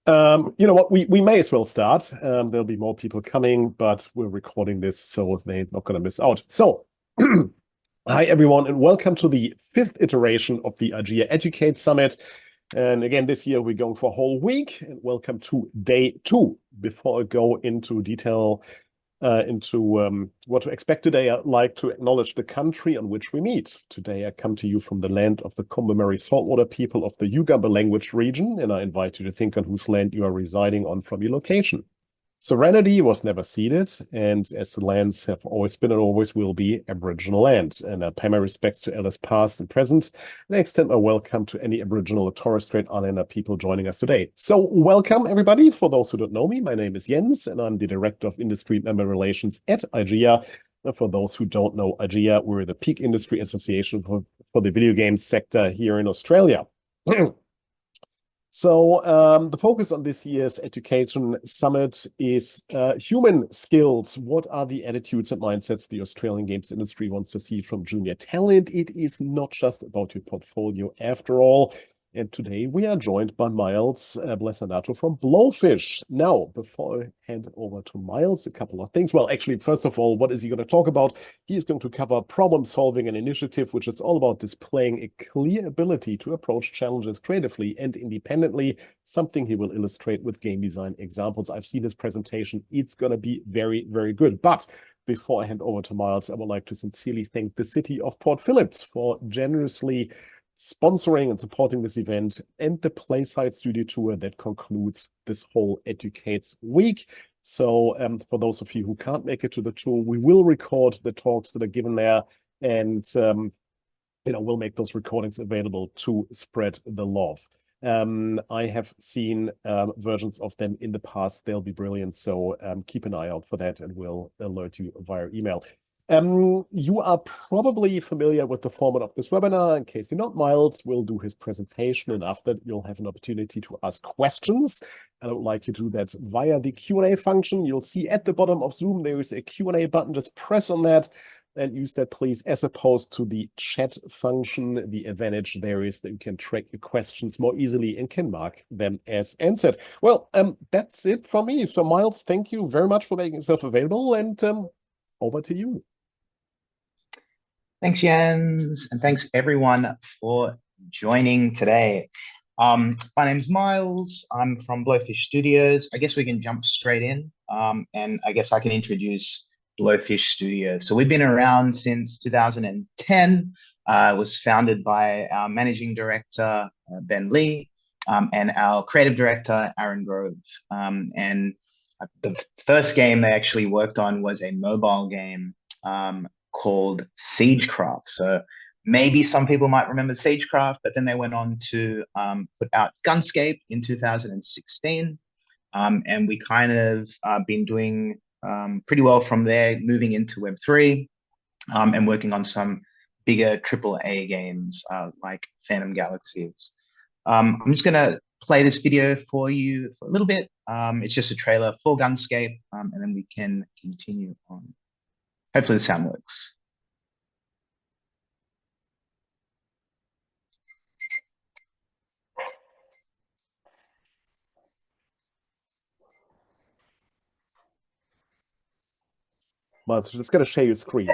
You know what? We may as well start. There'll be more people coming, but we're recording this, so they're not going to miss out. So, hi everyone, and welcome to the fifth iteration of the IGEA Educate Summit. And again, this year we're going for a whole week. And welcome to day two. Before I go into detail into what to expect today, I'd like to acknowledge the country on which we meet. Today, I come to you from the land of the Kombu saltwater people of the Ugamba language region, and I invite you to think on whose land you are residing on from your location. Sovereignty was never ceded, and as the lands have always been and always will be Aboriginal lands. And I pay my respects to elders past and present, and I extend my welcome to any Aboriginal or Torres Strait Islander people joining us today. So welcome, everybody. For those who don't know me, my name is Jens, and I'm the Director of Industry Member Relations at IGEA. And for those who don't know IGEA, we're the peak industry association for the video game sector here in Australia. So the focus on this year's Education Summit is human skills. What are the attitudes and mindsets the Australian games industry wants to see from junior talent? It is not just about your portfolio after all. And today we are joined by Myles Blasonato from Blowfish. Now, before I hand over to Myles, a couple of things. Well, actually, first of all, what is he going to talk about? He is going to cover problem solving and initiative, which is all about displaying a clear ability to approach challenges creatively and independently, something he will illustrate with game design examples. I've seen his presentation. It's going to be very, very good. But before I hand over to Myles, I would like to sincerely thank the city of Port Phillip for generously sponsoring and supporting this event and the Playside Studio Tour that concludes this whole Educates week. So for those of you who can't make it to the tour, we will record the talks that are given there, and we'll make those recordings available to spread the love. I have seen versions of them in the past. They'll be brilliant. So keep an eye out for that, and we'll alert you via email. You are probably familiar with the format of this webinar. In case you're not, Myles will do his presentation, and after that, you'll have an opportunity to ask questions. And I would like you to do that via the Q&A function. You'll see at the bottom of Zoom, there is a Q&A button. Just press on that and use that, please, as opposed to the chat function. The advantage there is that you can track your questions more easily and can mark them as answered. Well, that's it from me. So, Myles, thank you very much for making yourself available, and over to you. Thanks, Jens, and thanks everyone for joining today. My name's Myles. I'm from Blowfish Studios. I guess we can jump straight in, and I guess I can introduce Blowfish Studios. So we've been around since 2010. It was founded by our managing director, Ben Lee, and our creative director, Aaron Grove. And the first game they actually worked on was a mobile game called Siegecraft. So maybe some people might remember Siegecraft, but then they went on to put out Gunscape in 2016. And we kind of been doing pretty well from there, moving into Web3 and working on some bigger AAA games like Phantom Galaxies. I'm just going to play this video for you for a little bit. It's just a trailer for Gunscape, and then we can continue on. Hopefully the sound works. Well, it's just going to share your screen.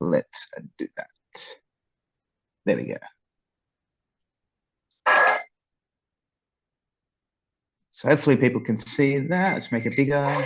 Let's do that. There we go. So hopefully people can see that. Let's make it bigger.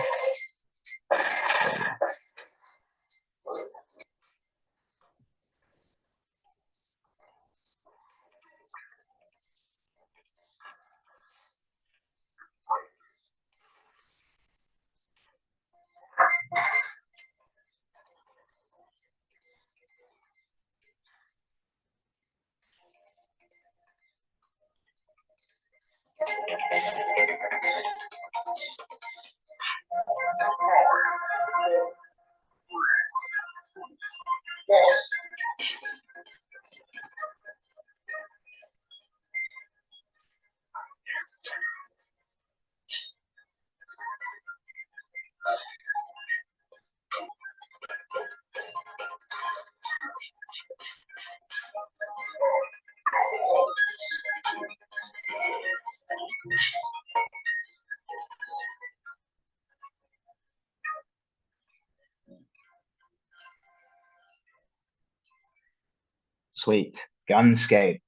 Sweet. Gunscape.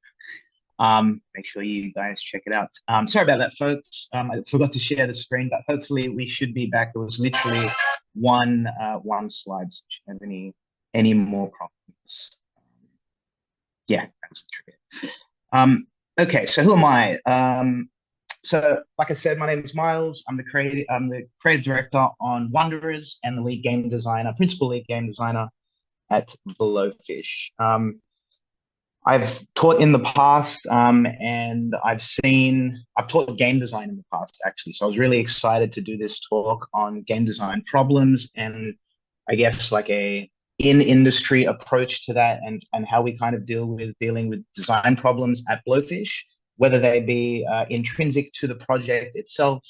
Make sure you guys check it out. Sorry about that, folks. I forgot to share the screen, but hopefully we should be back. There was literally one slide. So should have any more problems? Yeah, that was tricky. Okay, so who am I? So, like I said, my name is Myles. I'm the creative director on Wanderers and the lead game designer, principal lead game designer at Blowfish. I've taught in the past, and I've taught game design in the past, actually. So I was really excited to do this talk on game design problems and I guess like a in-industry approach to that, and how we kind of dealing with design problems at Blowfish, whether they be intrinsic to the project itself.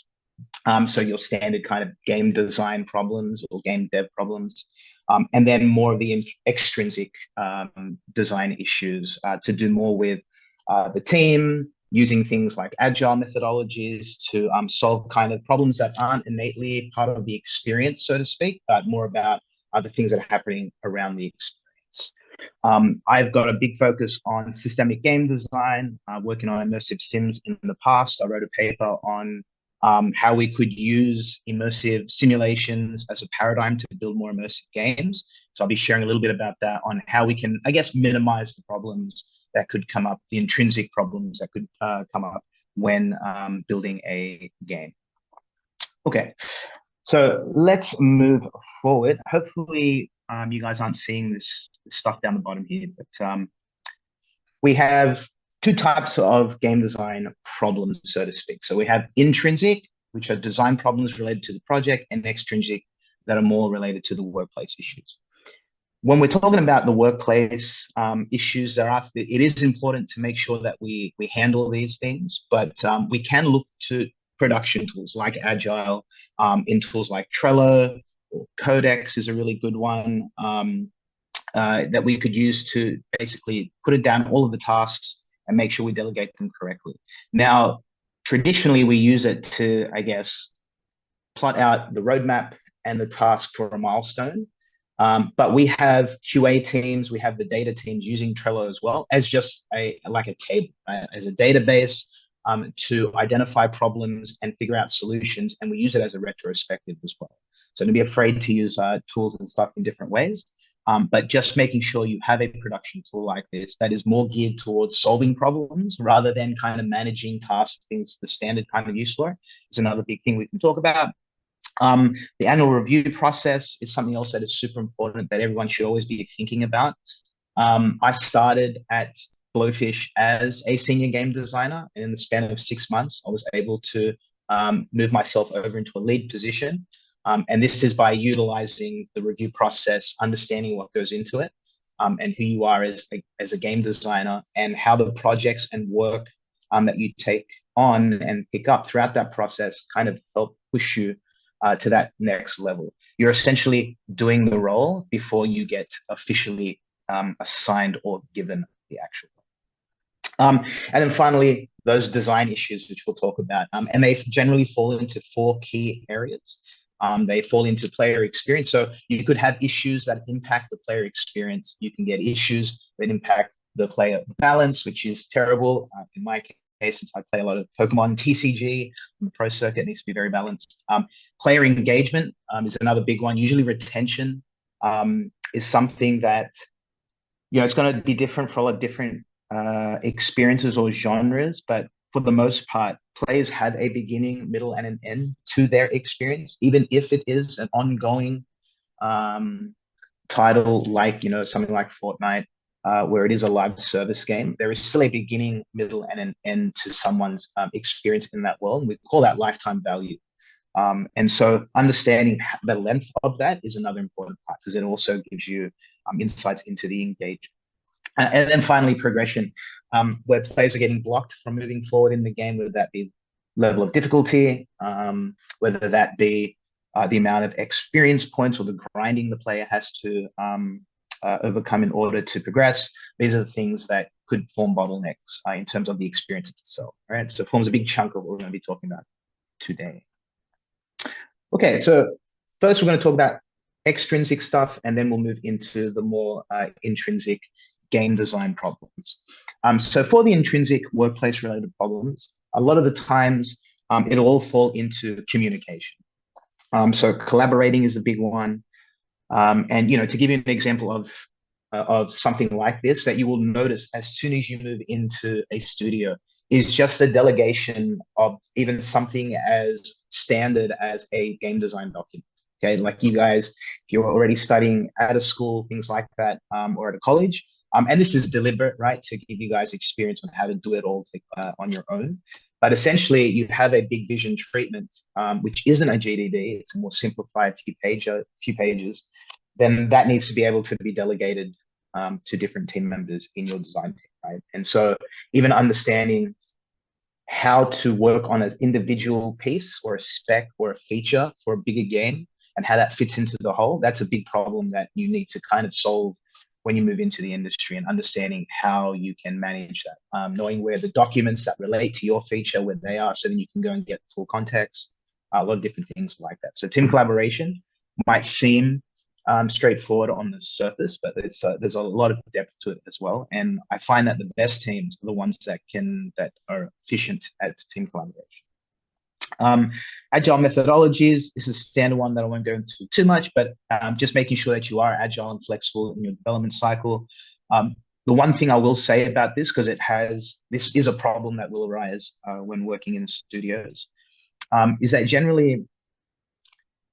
So your standard kind of game design problems or game dev problems, and then more of the extrinsic design issues to do more with the team, using things like agile methodologies to solve kind of problems that aren't innately part of the experience, so to speak, but more about the things that are happening around the experience. I've got a big focus on systemic game design, working on immersive sims in the past. I wrote a paper on how we could use immersive simulations as a paradigm to build more immersive games. So I'll be sharing a little bit about that on how we can, I guess, minimize the problems that could come up, the intrinsic problems that could come up when building a game. Okay, so let's move forward. Hopefully, you guys aren't seeing this stuff down the bottom here, but we have two types of game design problems, so to speak. So we have intrinsic, which are design problems related to the project, and extrinsic, that are more related to the workplace issues. When we're talking about the workplace issues, it is important to make sure that we handle these things, but we can look to production tools like Agile, in tools like Trello, or Codex is a really good one, that we could use to basically put it down all of the tasks and make sure we delegate them correctly. Now, traditionally, we use it to, I guess, plot out the roadmap and the task for a milestone. But we have QA teams, we have the data teams using Trello as well as just like a table, right? As a database to identify problems and figure out solutions. And we use it as a retrospective as well. So don't be afraid to use tools and stuff in different ways. But just making sure you have a production tool like this that is more geared towards solving problems rather than kind of managing tasks, things the standard kind of use for, is another big thing we can talk about. The annual review process is something else that is super important that everyone should always be thinking about. I started at Blowfish as a senior game designer, and in the span of 6 months, I was able to move myself over into a lead position. And this is by utilizing the review process, understanding what goes into it, and who you are as a game designer, and how the projects and work that you take on and pick up throughout that process kind of help push you to that next level. You're essentially doing the role before you get officially assigned or given the actual role. And then finally, those design issues, which we'll talk about, and they generally fall into 4 key areas. They fall into player experience. So you could have issues that impact the player experience. You can get issues that impact the player balance, which is terrible. In my case, since I play a lot of Pokemon TCG on the pro circuit, it needs to be very balanced. Player engagement is another big one. Usually retention is something that, it's going to be different for a lot of different experiences or genres, but for the most part, players have a beginning, middle, and an end to their experience, even if it is an ongoing title like, something like Fortnite, where it is a live service game. There is still a beginning, middle, and an end to someone's experience in that world. And we call that lifetime value. And so understanding the length of that is another important part, because it also gives you insights into the engagement. And then finally, progression, where players are getting blocked from moving forward in the game, whether that be level of difficulty, whether that be the amount of experience points or the grinding the player has to overcome in order to progress. These are the things that could form bottlenecks in terms of the experience itself. Right? So it forms a big chunk of what we're going to be talking about today. Okay, so first we're going to talk about extrinsic stuff, and then we'll move into the more intrinsic game design problems. So for the intrinsic workplace related problems, a lot of the times it'll all fall into communication. So collaborating is a big one. And to give you an example of something like this that you will notice as soon as you move into a studio is just the delegation of even something as standard as a game design document. Okay, like you guys, if you're already studying at a school, things like that, or at a college, and this is deliberate, right, to give you guys experience on how to do it all on your own. But essentially, you have a big vision treatment, which isn't a GDD; it's a more simplified few pages. Then that needs to be able to be delegated to different team members in your design team, right? And so even understanding how to work on an individual piece or a spec or a feature for a bigger game and how that fits into the whole, that's a big problem that you need to kind of solve when you move into the industry, and understanding how you can manage that, knowing where the documents that relate to your feature, where they are, so then you can go and get full context, a lot of different things like that. So team collaboration might seem straightforward on the surface, but there's a lot of depth to it as well. And I find that the best teams are the ones that are efficient at team collaboration. Agile methodologies, this is a standard one that I won't go into too much, but just making sure that you are agile and flexible in your development cycle. The one thing I will say about this, because this is a problem that will arise when working in studios, is that generally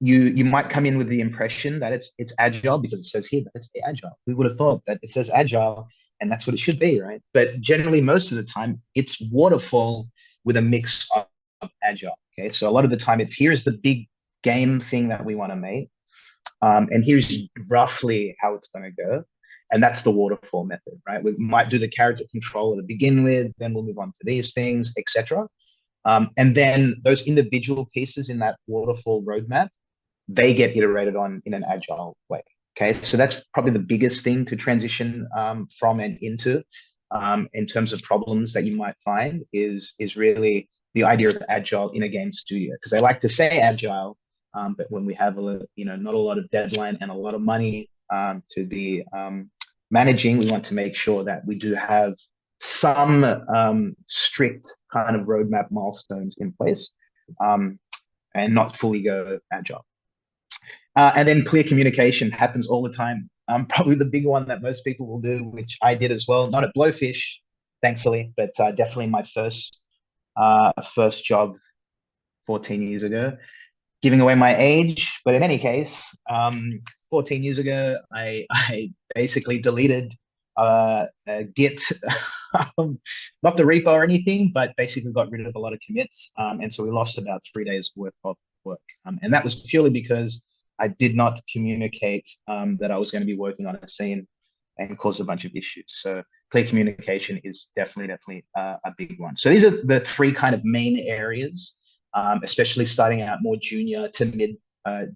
you might come in with the impression that it's agile because it says here that it's agile. We would have thought that it says agile and that's what it should be, right? But generally, most of the time, it's waterfall with a mix of agile. Okay, so a lot of the time, here's the big game thing that we want to make, and here's roughly how it's going to go, and that's the waterfall method, right? We might do the character control to begin with, then we'll move on to these things, etc. And then those individual pieces in that waterfall roadmap, they get iterated on in an agile way. Okay, so that's probably the biggest thing to transition from and into in terms of problems that you might find is really the idea of agile in a game studio, because they like to say agile, but when we have not a lot of deadline and a lot of money to be managing, we want to make sure that we do have some strict kind of roadmap milestones in place and not fully go agile. And then clear communication happens all the time. Probably the big one that most people will do, which I did as well, not at Blowfish, thankfully, but definitely my first job 14 years ago. Giving away my age, but in any case, 14 years ago, I basically deleted Git, not the repo or anything, but basically got rid of a lot of commits. And so we lost about 3 days worth of work. And that was purely because I did not communicate that I was going to be working on a scene and caused a bunch of issues. So clear communication is definitely a big one. So these are the three kind of main areas, especially starting out more junior to mid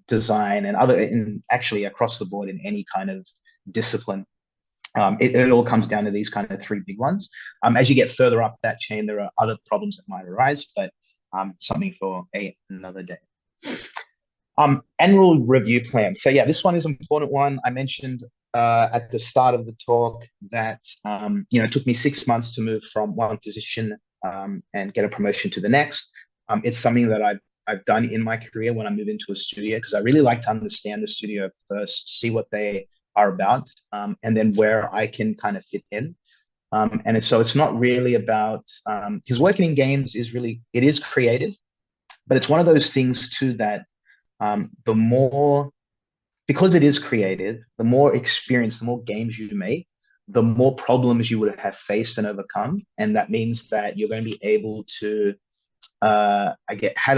design and actually across the board in any kind of discipline. It all comes down to these kind of three big ones. As you get further up that chain, there are other problems that might arise, but something for another day. Annual review plan. So yeah, this one is an important one. I mentioned at the start of the talk that it took me 6 months to move from one position and get a promotion to the next. It's something that I've done in my career when I move into a studio, because I really like to understand the studio first, see what they are about, and then where I can kind of fit in. And so it's not really about, because working in games it is creative, but it's one of those things too that because it is creative, the more experience, the more games you make, the more problems you would have faced and overcome. And that means that you're going to be able to have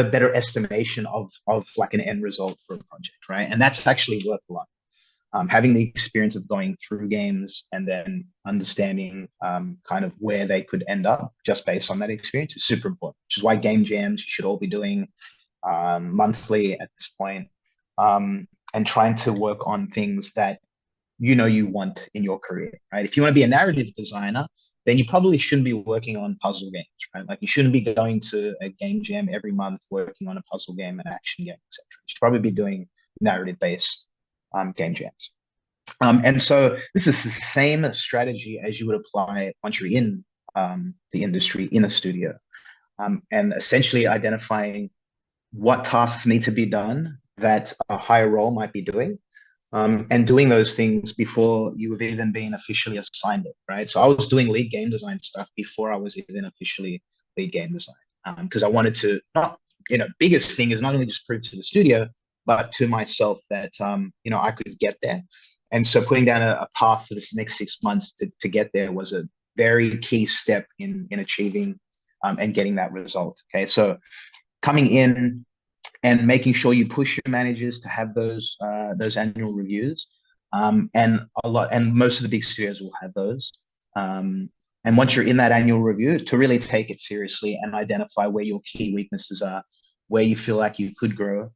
a better estimation of like an end result for a project, right? And that's actually worth a lot. Having the experience of going through games and then understanding kind of where they could end up just based on that experience is super important, which is why game jams you should all be doing monthly at this point, and trying to work on things that you want in your career, right? If you want to be a narrative designer, then you probably shouldn't be working on puzzle games, right? Like you shouldn't be going to a game jam every month working on a puzzle game, an action game, etc. You should probably be doing narrative-based game jams. And so this is the same strategy as you would apply once you're in the industry in a studio, and essentially identifying what tasks need to be done that a higher role might be doing, and doing those things before you have even been officially assigned it, right? So I was doing lead game design stuff before I was even officially lead game design, because I wanted to not, biggest thing is not only just prove to the studio, but to myself that, I could get there. And so putting down a path for this next 6 months to get there was a very key step in achieving and getting that result. Okay, so coming in and making sure you push your managers to have those annual reviews, and most of the big studios will have those. And once you're in that annual review, to really take it seriously and identify where your key weaknesses are, where you feel like you could grow,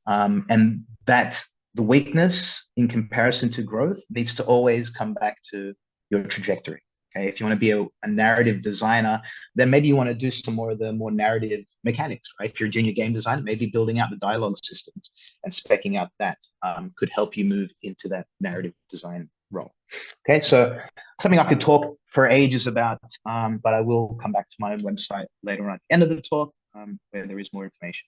and that the weakness in comparison to growth needs to always come back to your trajectory. Okay, if you want to be a narrative designer, then maybe you want to do some more of the more narrative mechanics, right? If you're a junior game designer, maybe building out the dialogue systems and speccing out that could help you move into that narrative design role. Okay, so something I could talk for ages about, but I will come back to my own website later on at the end of the talk, where there is more information.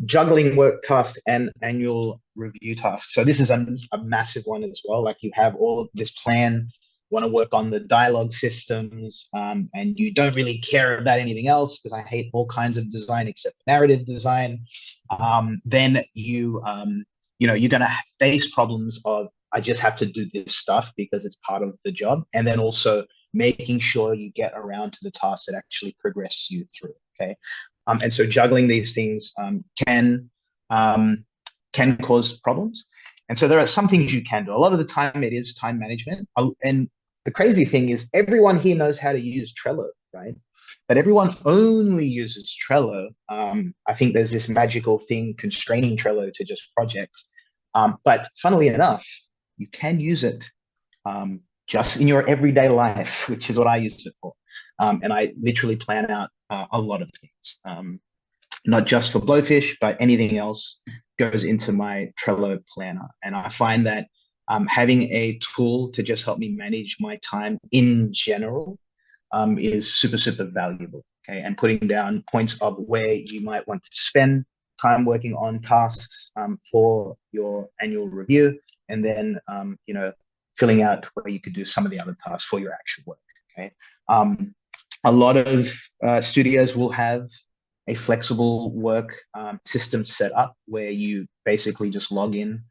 Juggling work tasks and annual review tasks. So this is a massive one as well. Like you have all this plan, want to work on the dialogue systems, and you don't really care about anything else because I hate all kinds of design except narrative design. Then you're going to face problems of, I just have to do this stuff because it's part of the job, and then also making sure you get around to the tasks that actually progress you through. Okay. And so juggling these things can cause problems. And so there are some things you can do. A lot of the time it is time management. And the crazy thing is everyone here knows how to use Trello, right? But everyone only uses Trello. I think there's this magical thing constraining Trello to just projects. But funnily enough, you can use it just in your everyday life, which is what I use it for. And I literally plan out a lot of things, not just for Blowfish, but anything else goes into my Trello planner. And I find that having a tool to just help me manage my time in general is super, super valuable. Okay, and putting down points of where you might want to spend time working on tasks for your annual review, and then filling out where you could do some of the other tasks for your actual work. Okay. A lot of studios will have a flexible work system set up where you basically just log in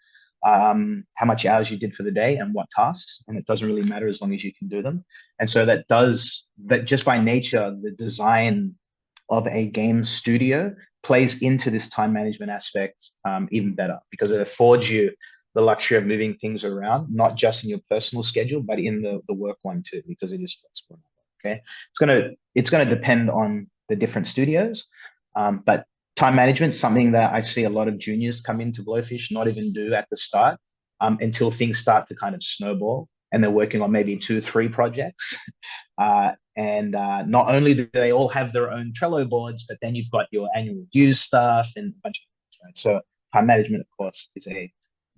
how much hours you did for the day and what tasks, and it doesn't really matter as long as you can do them. And so that just by nature, the design of a game studio plays into this time management aspect even better, because it affords you the luxury of moving things around, not just in your personal schedule, but in the work one too, because it is flexible. Okay, it's gonna depend on the different studios, but time management is something that I see a lot of juniors come into Blowfish not even do at the start, until things start to kind of snowball and they're working on maybe 2-3 projects. And not only do they all have their own Trello boards, but then you've got your annual review stuff and a bunch of things, right? So time management, of course, is a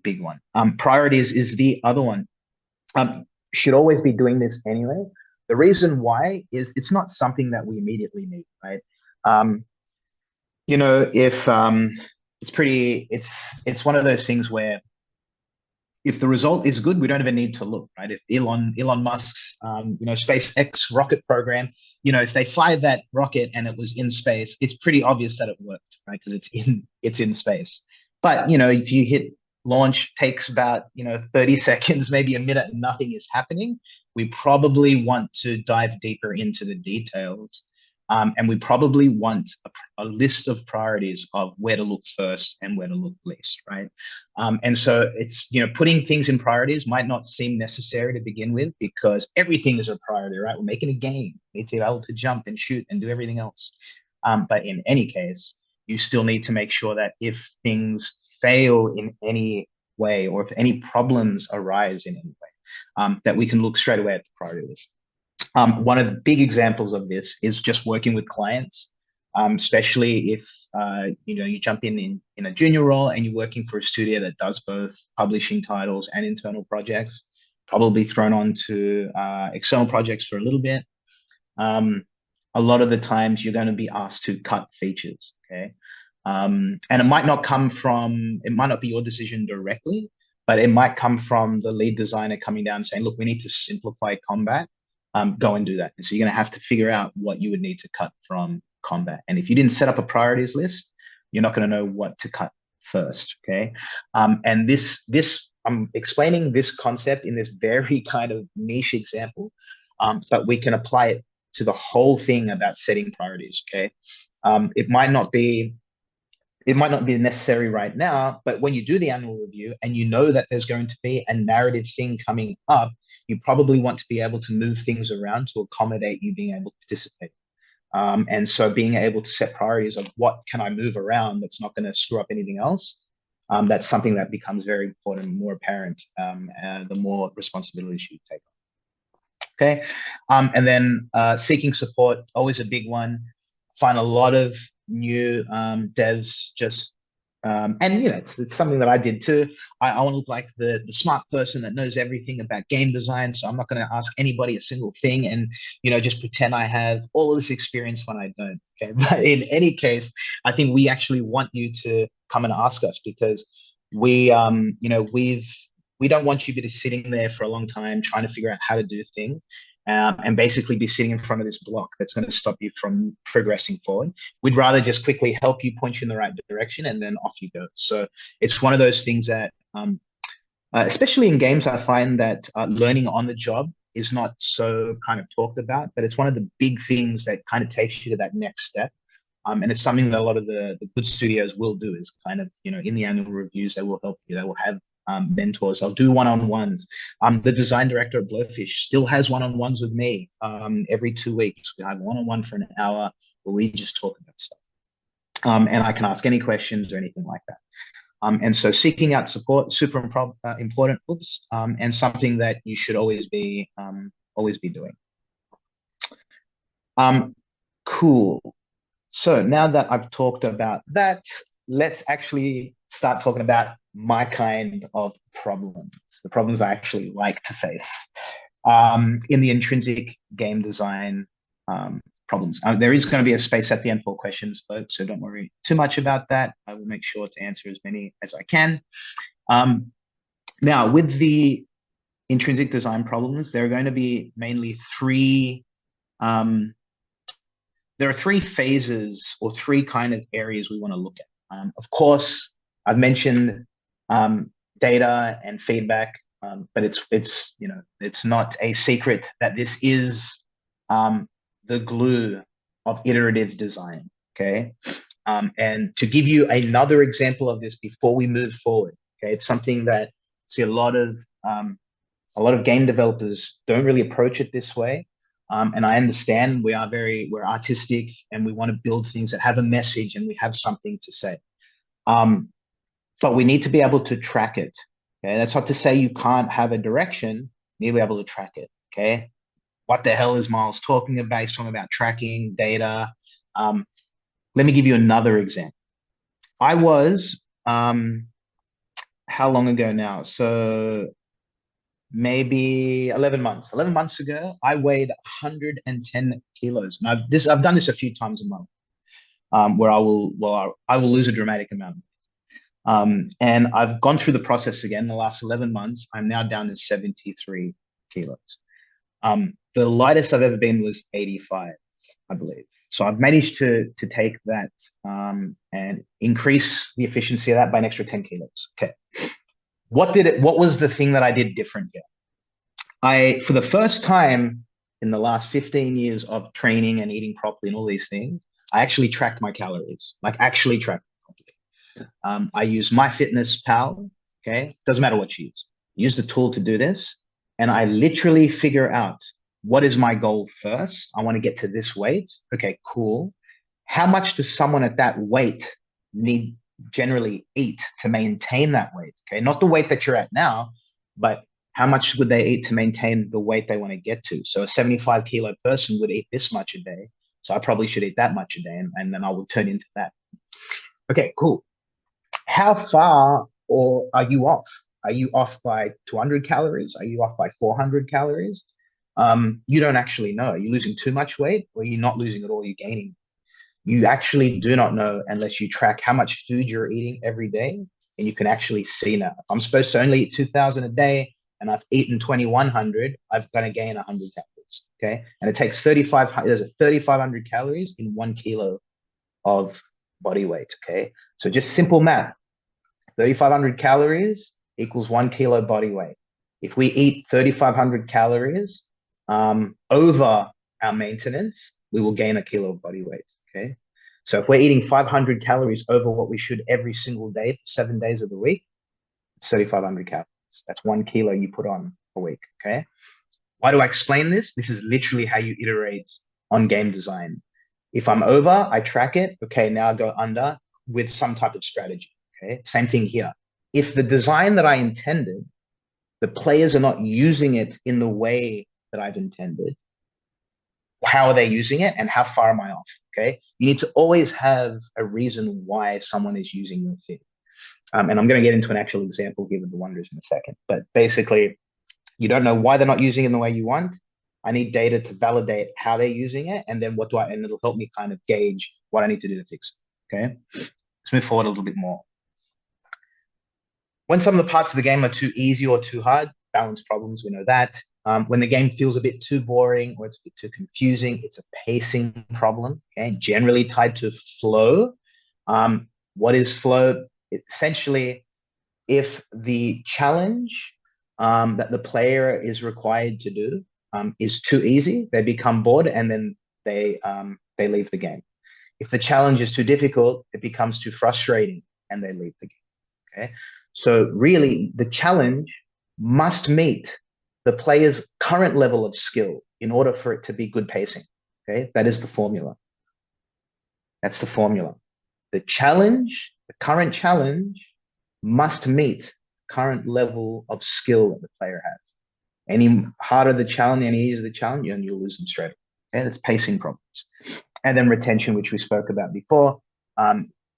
big one. Priorities is the other one. Should always be doing this anyway. The reason why is it's not something that we immediately need, right? If it's one of those things where if the result is good, we don't even need to look, right? If Elon Musk's SpaceX rocket program, if they fired that rocket and it was in space, it's pretty obvious that it worked, right? Because it's in space. But if you hit launch, takes about 30 seconds, maybe a minute, and nothing is happening, we probably want to dive deeper into the details. And we probably want a list of priorities of where to look first and where to look least, right? And so it's, putting things in priorities might not seem necessary to begin with because everything is a priority, right? We're making a game. We need to be able to jump and shoot and do everything else. But in any case, you still need to make sure that if things fail in any way or if any problems arise in any way, that we can look straight away at the priority list. One of the big examples of this is just working with clients. especially if you jump in a junior role and you're working for a studio that does both publishing titles and internal projects, probably thrown on to external projects for a little bit. A lot of the times you're going to be asked to cut features, okay? And it might not be your decision directly, but it might come from the lead designer coming down and saying, look, we need to simplify combat. Go and do that. And so you're going to have to figure out what you would need to cut from combat. And if you didn't set up a priorities list, you're not going to know what to cut first, okay? And I'm explaining this concept in this very kind of niche example, but we can apply it to the whole thing about setting priorities, okay? It might not be necessary right now, but when you do the annual review and you know that there's going to be a narrative thing coming up, you probably want to be able to move things around to accommodate you being able to participate. And so being able to set priorities of what can I move around that's not going to screw up anything else, that's something that becomes very important and more apparent the more responsibilities you take on. Okay, and then seeking support, always a big one. Find a lot of new devs just and it's something that I did too. I want to look like the smart person that knows everything about game design, so I'm not going to ask anybody a single thing and just pretend I have all of this experience when I don't. Okay, but in any case, I think we actually want you to come and ask us, because we don't want you to be sitting there for a long time trying to figure out how to do things. And basically be sitting in front of this block that's going to stop you from progressing forward. We'd rather just quickly help you, point you in the right direction, and then off you go. So it's one of those things that, especially in games, I find that learning on the job is not so kind of talked about, but it's one of the big things that kind of takes you to that next step. And it's something that a lot of the good studios will do, is kind of, in the annual reviews, they will help you. They will have mentors. I'll do one-on-ones. The design director of Blowfish still has one-on-ones with me every 2 weeks. We have one-on-one for an hour where we just talk about stuff. And I can ask any questions or anything like that. And so seeking out support, super important, and something that you should always be doing. Cool. So now that I've talked about that, let's actually start talking about my kind of problems, the problems I actually like to face in the intrinsic game design problems. There is going to be a space at the end for questions, folks, so don't worry too much about that. I will make sure to answer as many as I can. Now, with the intrinsic design problems, there are going to be mainly three phases or three kind of areas we want to look at. Of course, I've mentioned data and feedback, but it's not a secret that this is the glue of iterative design. Okay, and to give you another example of this before we move forward, okay, it's something that I see a lot of game developers don't really approach it this way. And I understand we're artistic and we want to build things that have a message and we have something to say. But we need to be able to track it. Okay, that's not to say you can't have a direction. You need to be able to track it. Okay, what the hell is Myles talking about? He's talking about tracking data. Let me give you another example. I was how long ago now? So maybe 11 months. 11 months ago, I weighed 110 kilos. And I've done this a few times a month, where I will lose a dramatic amount. And I've gone through the process again the last 11 months. I'm now down to 73 kilos. The lightest I've ever been was 85, I believe. So I've managed to take that and increase the efficiency of that by an extra 10 kilos. Okay. What was the thing that I did different here? For the first time in the last 15 years of training and eating properly and all these things, I actually tracked my calories, like actually tracked properly. I use MyFitnessPal. Okay, doesn't matter what you use. Use the tool to do this, and I literally figure out what is my goal first. I want to get to this weight. Okay, cool. How much does someone at that weight need generally eat to maintain that weight? Okay, not the weight that you're at now, but how much would they eat to maintain the weight they want to get to? So a 75 kilo person would eat this much a day. So I probably should eat that much a day, and then I will turn into that. Okay, cool. How far or are you off? Are you off by 200 calories? Are you off by 400 calories? You don't actually know. Are you losing too much weight, or are you not losing at all? You're gaining. You actually do not know unless you track how much food you're eating every day, and you can actually see now. If I'm supposed to only eat 2,000 a day and I've eaten 2,100, I've got to gain 100 calories. Okay, and it takes 3,500. There's a 3,500 calories in 1 kilo of body weight. Okay, so just simple math: 3,500 calories equals 1 kilo body weight. If we eat 3,500 calories over our maintenance, we will gain a kilo of body weight. Okay. So if we're eating 500 calories over what we should every single day for 7 days of the week, it's 3,500 calories. That's 1 kilo you put on a week. Okay. Why do I explain this? This is literally how you iterate on game design. If I'm over, I track it. Okay, now I go under with some type of strategy. Okay, same thing here. If the design that I intended, the players are not using it in the way that I've intended, how are they using it and how far am I off? Okay, you need to always have a reason why someone is using your thing. And I'm going to get into an actual example here with the wonders in a second. But basically, you don't know why they're not using it in the way you want. I need data to validate how they're using it, and then and it'll help me kind of gauge what I need to do to fix it. Okay, let's move forward a little bit more. When some of the parts of the game are too easy or too hard, balance problems, we know that. When the game feels a bit too boring or it's a bit too confusing, it's a pacing problem, okay? Generally tied to flow. What is flow? Essentially, if the challenge that the player is required to do is too easy, they become bored and then they leave the game. If the challenge is too difficult, it becomes too frustrating and they leave the game. Okay, so really the challenge must meet the player's current level of skill in order for it to be good pacing. Okay, that is the formula. That's the formula. The challenge, the current challenge, must meet current level of skill that the player has. Any harder the challenge, any easier the challenge, and you'll lose them straight away. Okay, that's pacing problems. And then retention, which we spoke about before,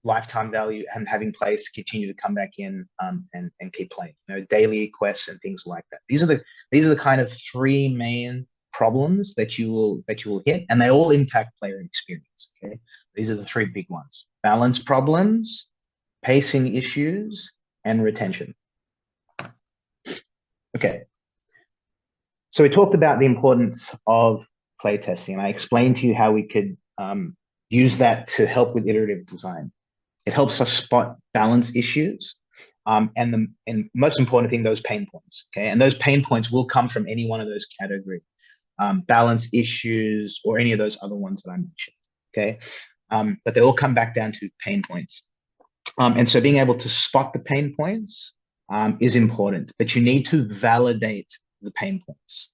lifetime value and having players to continue to come back in and keep playing. You know, daily quests and things like that. These are the kind of three main problems that you will hit, and they all impact player experience. Okay, these are the three big ones: balance problems, pacing issues, and retention. Okay. So we talked about the importance of playtesting, and I explained to you how we could use that to help with iterative design. It helps us spot balance issues, and most important thing, those pain points. Okay, and those pain points will come from any one of those categories, balance issues or any of those other ones that I mentioned. Okay, but they all come back down to pain points. And so being able to spot the pain points is important, but you need to validate the pain points.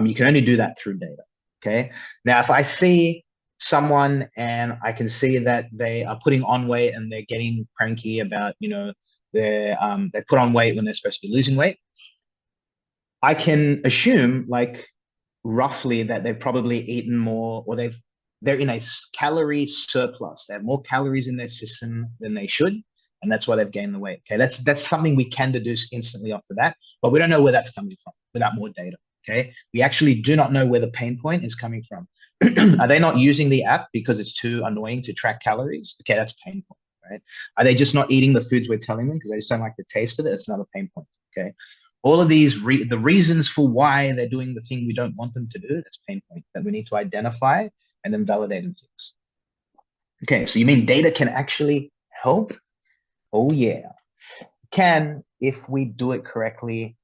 You can only do that through data. Okay. Now, if I see someone and I can see that they are putting on weight and they're getting cranky about, you know, they put on weight when they're supposed to be losing weight, I can assume like roughly that they've probably eaten more, or they're in a calorie surplus. They have more calories in their system than they should, and that's why they've gained the weight. Okay, that's something we can deduce instantly off of that, but we don't know where that's coming from without more data. Okay, we actually do not know where the pain point is coming from. Are they not using the app because it's too annoying to track calories? Okay, that's pain point, right? Are they just not eating the foods we're telling them because they just don't like the taste of it? That's another pain point. Okay, all of these the reasons for why they're doing the thing we don't want them to do, that's pain point that we need to identify and then validate and fix. Okay, so you mean data can actually help? Oh yeah, can if we do it correctly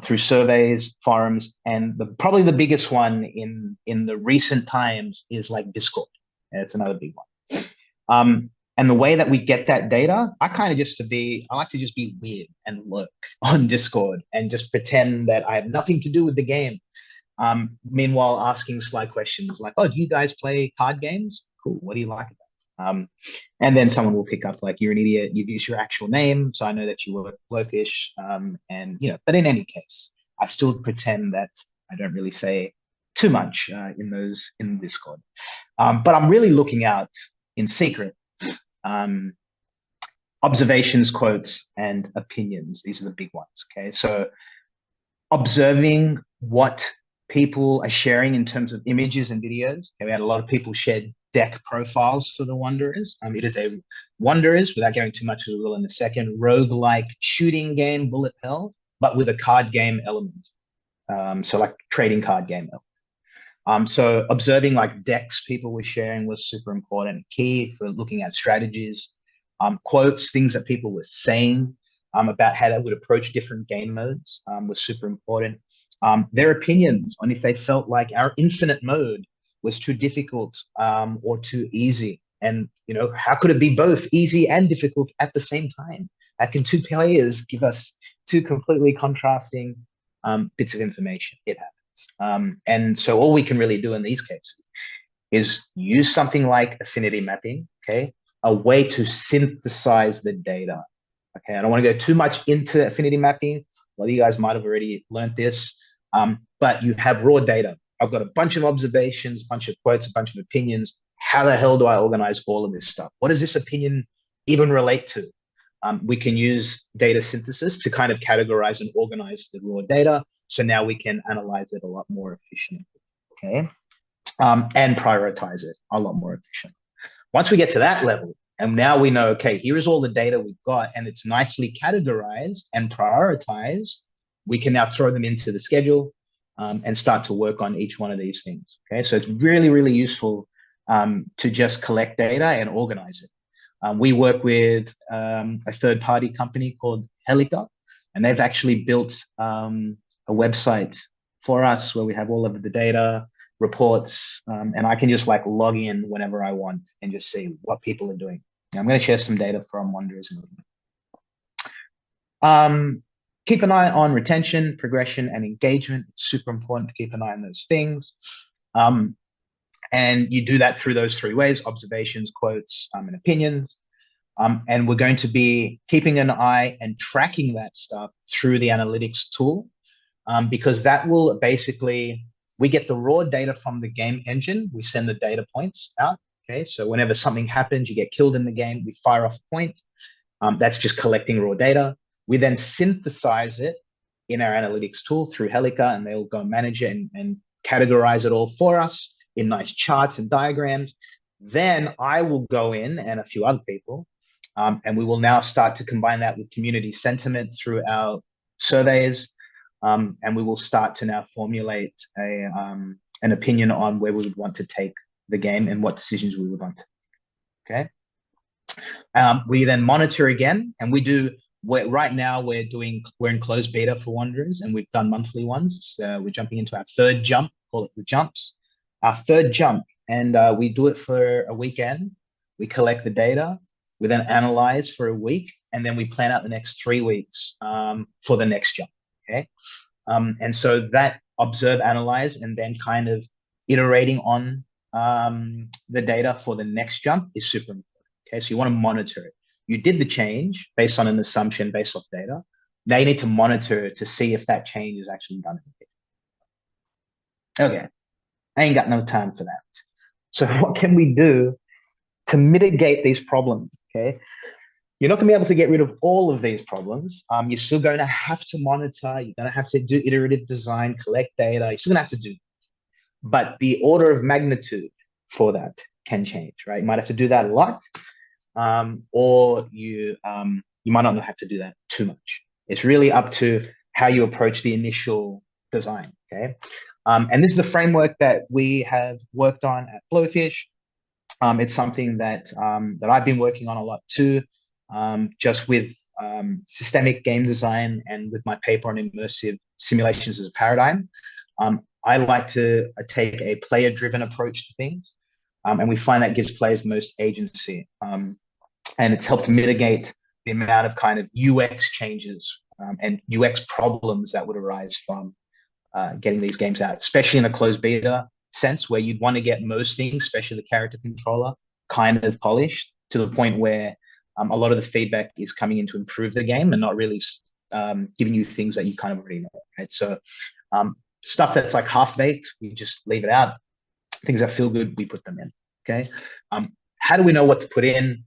through surveys, forums, and probably the biggest one in the recent times is like Discord. And it's another big one. And the way that we get that data, I like to just be weird and lurk on Discord and just pretend that I have nothing to do with the game. Meanwhile, asking sly questions like, "Oh, do you guys play card games? Cool. What do you like about it?" And then someone will pick up like, "You're an idiot. You've used your actual name, so I know that you work Blowfish." And you know, but in any case, I still pretend that I don't really say too much in Discord. But I'm really looking out in secret. Observations, quotes, and opinions. These are the big ones. Okay, so observing what people are sharing in terms of images and videos. Okay, we had a lot of people share deck profiles for the Wanderers. It is a Wanderers, without going too much, as we will in a second, roguelike shooting game, bullet hell, but with a card game element. So like trading card game element. So observing like decks people were sharing was super important, key for looking at strategies, quotes, things that people were saying about how they would approach different game modes was super important. Their opinions on if they felt like our infinite mode was too difficult or too easy. And, you know, how could it be both easy and difficult at the same time? How can two players give us two completely contrasting bits of information? It happens. And so all we can really do in these cases is use something like affinity mapping, okay? A way to synthesize the data. Okay, I don't want to go too much into affinity mapping. A lot of you guys might have already learned this, but you have raw data. I've got a bunch of observations, a bunch of quotes, a bunch of opinions. How the hell do I organize all of this stuff? What does this opinion even relate to? We can use data synthesis to kind of categorize and organize the raw data. So now we can analyze it a lot more efficiently, okay? And prioritize it a lot more efficiently. Once we get to that level, and now we know, okay, here is all the data we've got, and it's nicely categorized and prioritized, we can now throw them into the schedule and start to work on each one of these things. Okay, so it's really, really useful to just collect data and organize it. We work with a third-party company called Helica, and they've actually built a website for us where we have all of the data, reports, and I can just like log in whenever I want and just see what people are doing. I'm going to share some data from Wanderers in a minute. Keep an eye on retention, progression, and engagement. It's super important to keep an eye on those things. And you do that through those three ways: observations, quotes, and opinions. And we're going to be keeping an eye and tracking that stuff through the analytics tool, because that will basically, we get the raw data from the game engine. We send the data points out. Okay, so whenever something happens, you get killed in the game, we fire off a point. That's just collecting raw data. We then synthesize it in our analytics tool through Helica, and they'll go manage it and categorize it all for us in nice charts and diagrams. Then I will go in, and a few other people, and we will now start to combine that with community sentiment through our surveys. And we will start to now formulate an opinion on where we would want to take the game and what decisions we would want to take. Okay. We then monitor again, and we do. Right now we're in closed beta for Wanderers, and we've done monthly ones. So we're jumping into our third jump, call it the jumps. Our third jump, and we do it for a weekend. We collect the data, we then analyze for a week, and then we plan out the next 3 weeks for the next jump. Okay. And so that observe, analyze, and then kind of iterating on the data for the next jump is super important. Okay, so you want to monitor it. You did the change based on an assumption based off data. Now you need to monitor it to see if that change is actually done. Okay, I ain't got no time for that. So what can we do to mitigate these problems? Okay, you're not going to be able to get rid of all of these problems. You're still going to have to monitor. You're going to have to do iterative design, collect data. You're still going to have to do. But the order of magnitude for that can change, right? You might have to do that a lot, or you might not have to do that too much. It's really up to how you approach the initial design, okay? And this is a framework that we have worked on at Blowfish. It's something that I've been working on a lot too, just with systemic game design and with my paper on immersive simulations as a paradigm. I like to take a player-driven approach to things, and we find that gives players the most agency. And it's helped mitigate the amount of kind of UX changes and UX problems that would arise from getting these games out, especially in a closed beta sense, where you'd want to get most things, especially the character controller, kind of polished to the point where a lot of the feedback is coming in to improve the game and not really giving you things that you kind of already know, right? So Stuff that's like half-baked, we just leave it out. Things that feel good, we put them in, okay? How do we know what to put in?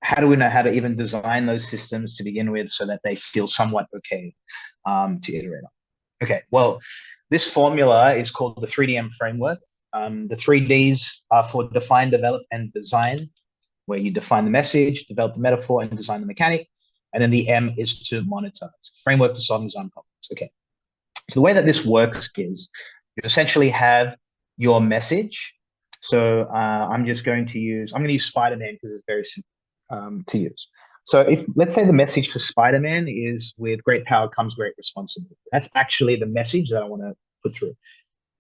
How do we know how to even design those systems to begin with so that they feel somewhat okay to iterate on? Okay, well, this formula is called the 3DM framework. The 3Ds are for define, develop, and design, where you define the message, develop the metaphor, and design the mechanic. And then the M is to monitor. It's a framework for solving design problems. Okay, so the way that this works is you essentially have your message. So I'm going to use Spider-Man because it's very simple to use. So if, let's say the message for Spider-Man is with great power comes great responsibility. That's actually the message that I want to put through.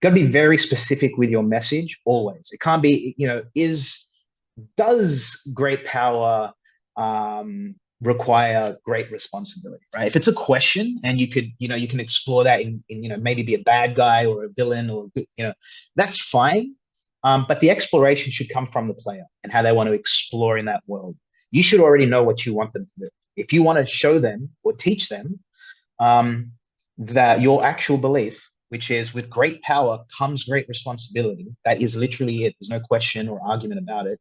Got to be very specific with your message always. It can't be, does great power require great responsibility, right? If it's a question and you can explore that in maybe be a bad guy or a villain or, that's fine. But the exploration should come from the player and how they want to explore in that world. You should already know what you want them to do. If you want to show them or teach them that your actual belief, which is with great power comes great responsibility, that is literally it. There's no question or argument about it.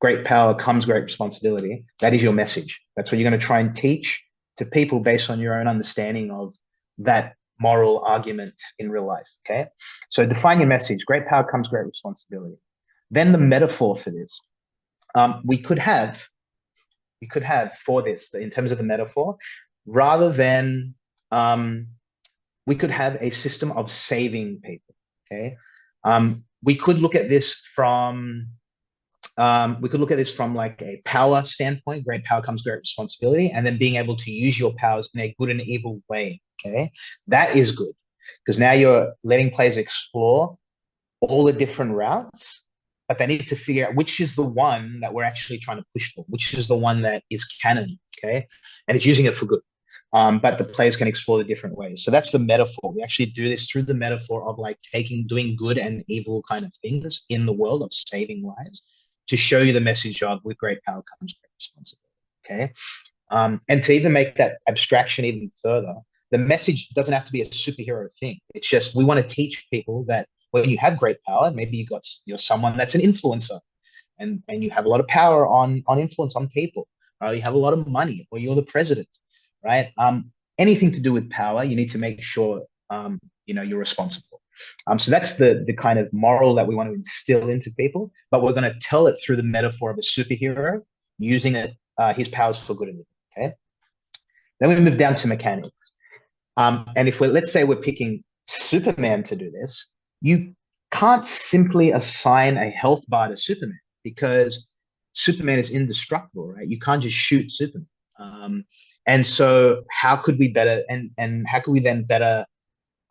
Great power comes great responsibility. That is your message. That's what you're going to try and teach to people based on your own understanding of that moral argument in real life, okay? So define your message. Great power comes great responsibility. Then the metaphor for this. We could have for this, in terms of the metaphor, rather than, we could have a system of saving people, okay? We could look at this from, like a power standpoint. Great power comes great responsibility, and then being able to use your powers in a good and evil way, okay? That is good, because now you're letting players explore all the different routes, but they need to figure out which is the one that we're actually trying to push for, which is the one that is canon, okay? And it's using it for good. But the players can explore the different ways. So that's the metaphor. We actually do this through the metaphor of like doing good and evil kind of things in the world of saving lives to show you the message of with great power comes great responsibility, okay? And to even make that abstraction even further, the message doesn't have to be a superhero thing. It's just, we want to teach people that when you have great power, maybe you're someone that's an influencer and you have a lot of power on influence on people, or you have a lot of money, or you're the president, right? Anything to do with power, you need to make sure you're responsible. So that's the kind of moral that we want to instill into people, but we're going to tell it through the metaphor of a superhero using his powers for good and evil, okay? Then we move down to mechanics. And if let's say we're picking Superman to do this, you can't simply assign a health bar to Superman because Superman is indestructible, right? You can't just shoot Superman. And so how could we better, and how could we then better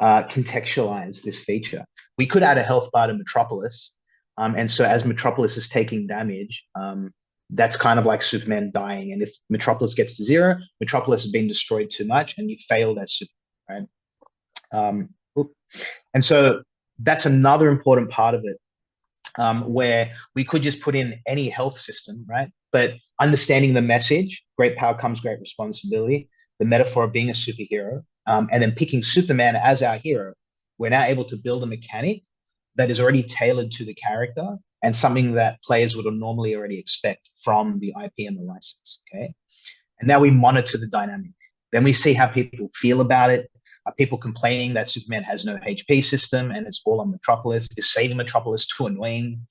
contextualize this feature? We could add a health bar to Metropolis. And so as Metropolis is taking damage, that's kind of like Superman dying. And if Metropolis gets to 0, Metropolis has been destroyed too much and you failed as Superman, right? And so that's another important part of it, where we could just put in any health system, right? But understanding the message, great power comes great responsibility, the metaphor of being a superhero, and then picking Superman as our hero, we're now able to build a mechanic that is already tailored to the character and something that players would normally already expect from the IP and the license, okay? And now we monitor the dynamic. Then we see how people feel about it. Are people complaining that Superman has no HP system and it's all on Metropolis? Is saving Metropolis too annoying?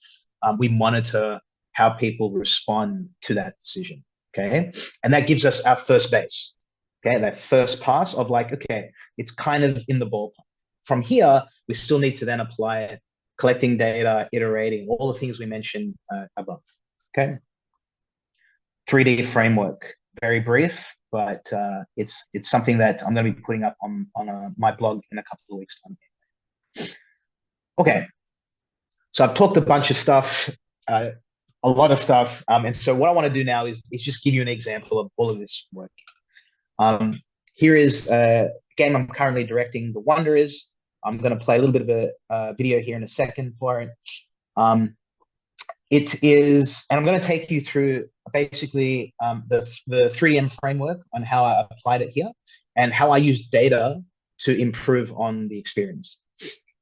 We monitor how people respond to that decision, okay? And that gives us our first base, okay? That first pass of like, okay, it's kind of in the ballpark. From here, we still need to then apply it, collecting data, iterating, all the things we mentioned above, okay? 3D framework, very brief, but it's something that I'm going to be putting up on my blog in a couple of weeks' time. Okay, so I've talked a bunch of stuff, a lot of stuff, and so what I want to do now is just give you an example of all of this work. Here is a game I'm currently directing, The Wanderers. I'm going to play a little bit of a video here in a second for it. It is, and I'm going to take you through basically the 3DM framework on how I applied it here and how I use data to improve on the experience.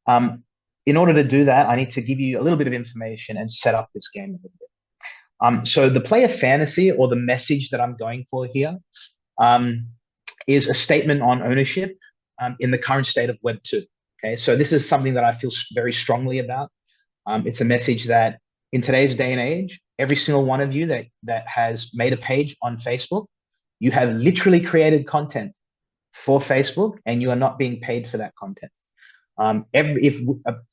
In order to do that, I need to give you a little bit of information and set up this game a little bit. So the player fantasy, or the message that I'm going for here, is a statement on ownership in the current state of Web 2. Okay, so this is something that I feel very strongly about. It's a message that in today's day and age, every single one of you that has made a page on Facebook, you have literally created content for Facebook, and you are not being paid for that content. If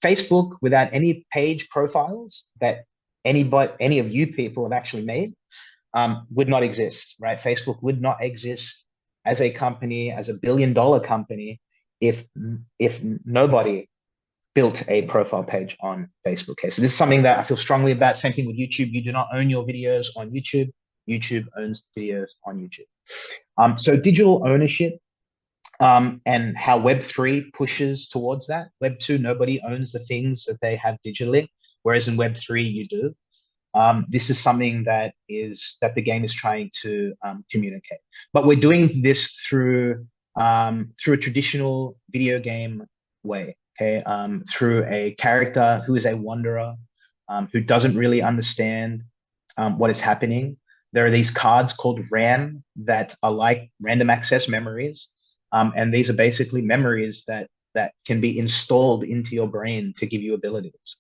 Facebook, without any page profiles that any of you people have actually made, would not exist, right? Facebook would not exist as a company, as a billion-dollar company, if nobody built a profile page on Facebook. Okay, so this is something that I feel strongly about. Same thing with YouTube. You do not own your videos on YouTube. YouTube owns videos on YouTube. So digital ownership, and how Web3 pushes towards that. Web2, nobody owns the things that they have digitally, whereas in Web3, you do. This is something that the game is trying to communicate. But we're doing this through a traditional video game way, okay? Through a character who is a wanderer, who doesn't really understand what is happening. There are these cards called RAM that are like random access memories. And these are basically memories that can be installed into your brain to give you abilities.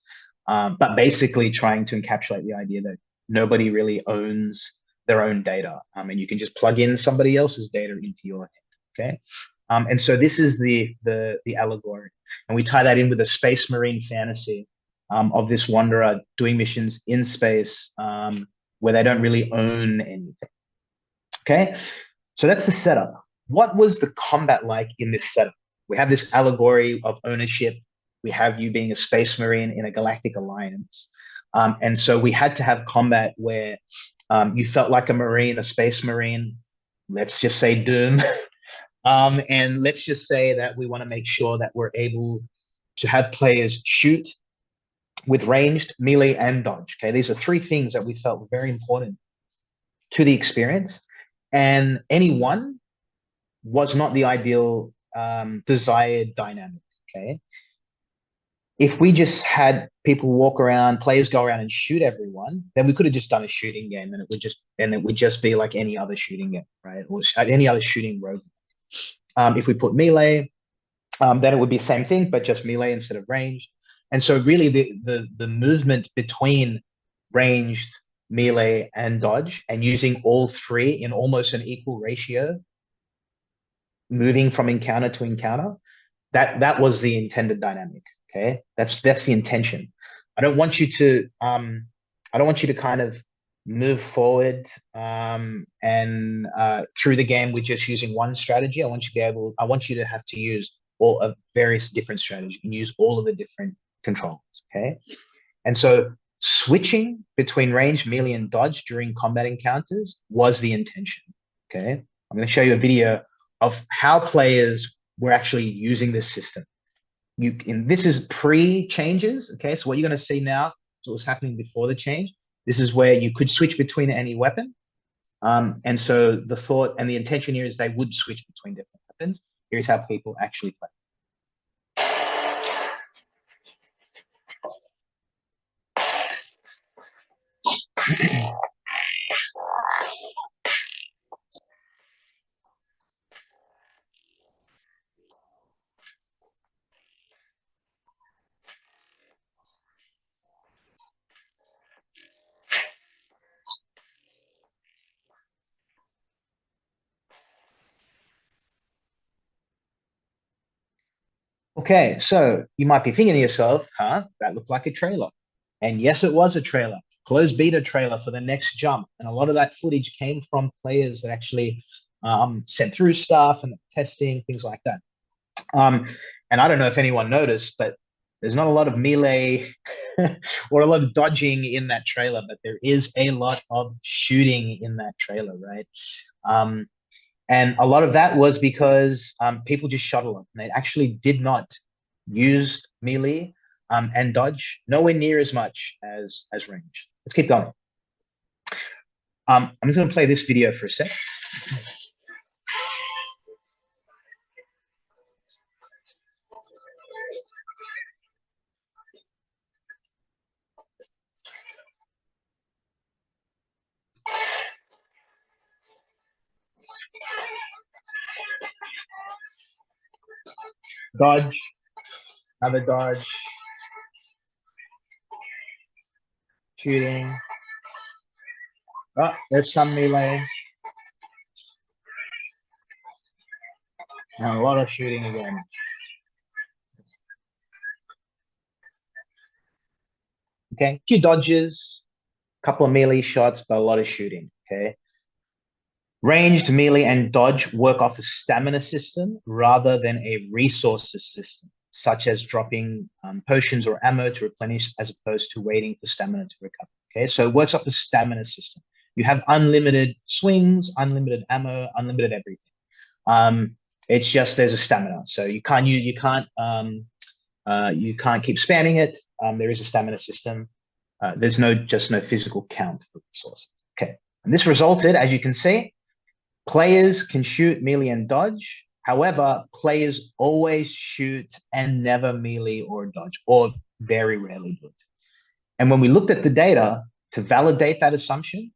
But basically trying to encapsulate the idea that nobody really owns their own data. And you can just plug in somebody else's data into your head, okay? And so this is the allegory. And we tie that in with a space marine fantasy of this wanderer doing missions in space where they don't really own anything, okay? So that's the setup. What was the combat like in this setup? We have this allegory of ownership. We have you being a space marine in a galactic alliance. And so we had to have combat where you felt like a marine, a space marine, let's just say Doom. And let's just say that we want to make sure that we're able to have players shoot with ranged, melee, and dodge. Okay, these are three things that we felt were very important to the experience. And any one was not the ideal desired dynamic, okay? If we just had people walk around, players go around and shoot everyone, then we could have just done a shooting game, and it would just be like any other shooting game, right? Or any other shooting rogue. If we put melee, then it would be the same thing, but just melee instead of ranged. And so really the movement between ranged, melee, and dodge, and using all three in almost an equal ratio, moving from encounter to encounter, that was the intended dynamic. Okay, that's the intention. I don't want you to kind of move forward and through the game with just using one strategy. I want you to have to use all of various different strategies and use all of the different controls. Okay, and so switching between range, melee, and dodge during combat encounters was the intention. Okay, I'm going to show you a video of how players were actually using this system. This is pre-changes, okay? So what you're going to see now is what was happening before the change. This is where you could switch between any weapon. And so the thought and the intention here is they would switch between different weapons. Here's how people actually play. Okay, so you might be thinking to yourself, huh, that looked like a trailer. And yes, it was a trailer, closed beta trailer for the next jump. And a lot of that footage came from players that actually sent through stuff and testing, things like that. And I don't know if anyone noticed, but there's not a lot of melee or a lot of dodging in that trailer, but there is a lot of shooting in that trailer, right? And a lot of that was because people just shot a lot. They actually did not use melee and dodge nowhere near as much as range. Let's keep going. I'm just going to play this video for a sec. Dodge, another dodge, shooting. Oh, there's some melee. And a lot of shooting again. Okay, a few dodges, a couple of melee shots, but a lot of shooting. Okay. Ranged, melee, and dodge work off a stamina system rather than a resources system, such as dropping potions or ammo to replenish as opposed to waiting for stamina to recover. Okay, so it works off a stamina system. You have unlimited swings, unlimited ammo, unlimited everything. It's just there's a stamina, so you can't keep spamming it. There is a stamina system. There's just no physical count for resources. Okay, and this resulted, as you can see, players can shoot, melee, and dodge. However, players always shoot and never melee or dodge, or very rarely do it. And when we looked at the data to validate that assumption,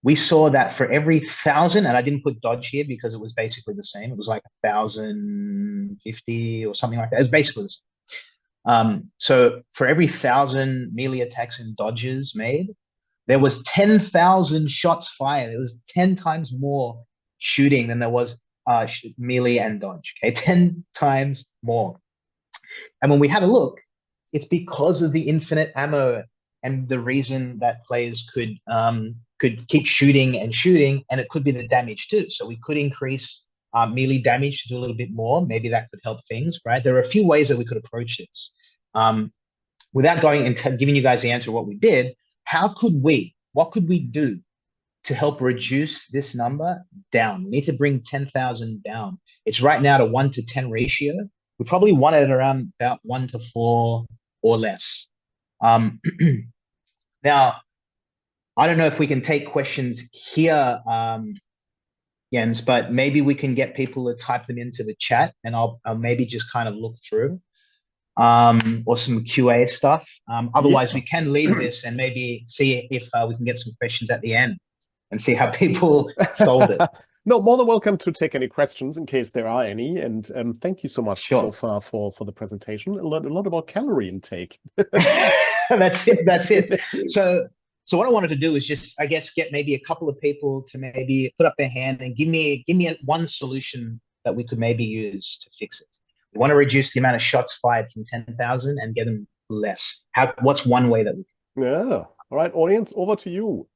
we saw that for every 1,000, and I didn't put dodge here because it was basically the same. It was like 1,050 or something like that. It was basically the same. So for every 1,000 melee attacks and dodges made, there was 10,000 shots fired. It was 10 times more shooting than there was melee and dodge. Okay, 10 times more. And when we had a look, it's because of the infinite ammo and the reason that players could keep shooting, and it could be the damage too. So we could increase melee damage to do a little bit more. Maybe that could help things, right? There are a few ways that we could approach this. Without going and giving you guys the answer of what we did, what could we do to help reduce this number down? We need to bring 10,000 down. It's right now at a 1-to-10 ratio. We probably want it around about 1-to-4 or less. Now, I don't know if we can take questions here, Jens, but maybe we can get people to type them into the chat, and I'll maybe just kind of look through, or some QA stuff. Otherwise, we can leave this and maybe see if we can get some questions at the end and see how people solved it. No, more than welcome to take any questions in case there are any. And thank you so much so far for the presentation. A lot about calorie intake. That's it. So what I wanted to do is just, I guess, get maybe a couple of people to maybe put up their hand and give me one solution that we could maybe use to fix it. We want to reduce the amount of shots fired from 10,000 and get them less. What's one way that we can? Yeah. All right, audience, over to you.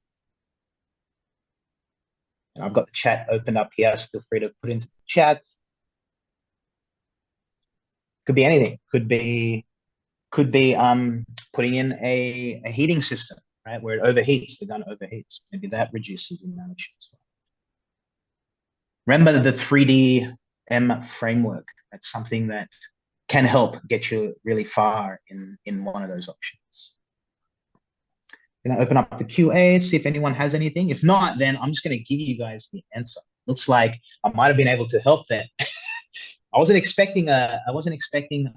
And I've got the chat opened up here, so feel free to put into the chat. Could be anything. Could be putting in a heating system, right? Where it overheats, the gun overheats. Maybe that reduces the amount of shots. Remember the 3DM framework. That's something that can help get you really far in one of those options. Gonna open up the QA, see if anyone has anything. If not, then I'm just gonna give you guys the answer. Looks like I might have been able to help there. I wasn't expecting a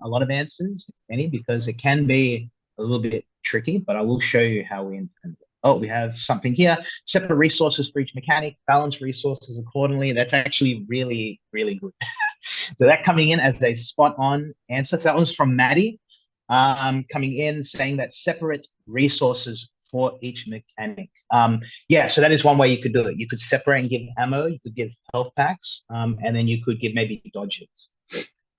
lot of answers, if any, because it can be a little bit tricky, but I will show you how we intend it. Oh, we have something here. Separate resources for each mechanic, balance resources accordingly. That's actually really, really good. So that coming in as a spot on answer. So that was from Maddie, coming in saying that separate resources for each mechanic. Yeah, so that is one way you could do it. You could separate and give ammo, you could give health packs, and then you could give maybe dodges.